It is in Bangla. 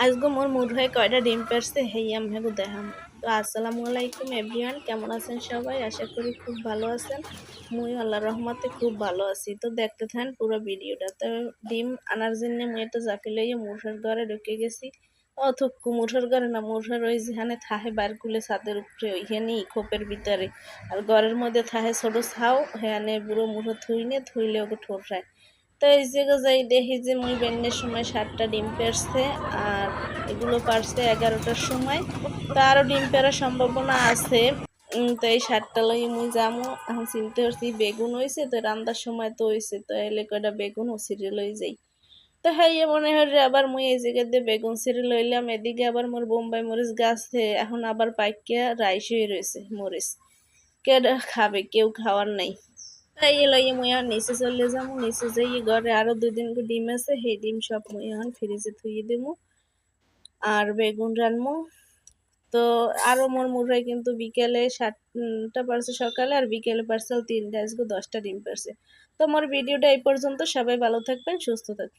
আজগো মোর মুরগায় কয়টা ডিম পারছে হেই আমহেগো দেখাম। তো আসসালামু আলাইকুম এভরিওয়ান, কেমন আছেন সবাই? আশা করি খুব ভালো আছেন। মুই আল্লাহর রহমতে খুব ভালো আছি। তো দেখতে থাকেন পুরো ভিডিওটা। তো ডিম আনার জন্য মুই একটা জাফি লইয়ে মুরগার ঘরে ঢুকে গেছি। অথক্কু মুরগার ঘরে না, মুরগার ওই যেখানে থাহে বারকুলে ছাদের উপরে ওইখানেই খোপের ভিতরে। আর ঘরের মধ্যে থাহে ছোট ছাও, হেয়ানে বুড়ো মুরগা থুইলে ওকে ঠোঁটায়। তো এই জায়গায় যাই দেখি যে মুই বেন্নের সময় 7টা ডিম পারছে, আর এগুলো পারছে 11টার সময়। তো আরো ডিম পারার সম্ভাবনা আছে। তো এই 7টা লই মুই যামু। এখন চিনতে পারছি বেগুন হয়েছে, তো রান্নার সময় তো হয়েছে, তো এলে কয়টা বেগুন ও ছিঁড়ে লই যাই। তো হ্যাঁ মনে হয় রে, আবার মুই এই জায়গা দিয়ে বেগুন ছিঁড়ে লইলাম। এদিকে আবার মোর বোম্বাই মরিচ গাছ এখন আবার পাইকিয়া রাইস হয়ে রয়েছে মরিচ। কে খাবে? কেউ খাওয়ার নাই। তাই লইয়ে মুই এখন নিচে চলে যাবো। নিচে যাই ঘরে আরো 2 দিন ডিম আছে, সেই ডিম সব মুই এখন ফ্রিজে থুয়ে দেবো আর বেগুন রানবো। তো আরো মোর মুরগাই কিন্তু বিকেলে 7টা পারছে সকালে, আর বিকেলে পারছে 3টা। আজকে 10টা ডিম পারছে। তো আমার ভিডিওটা এই পর্যন্ত। সবাই ভালো থাকবেন, সুস্থ থাকবেন।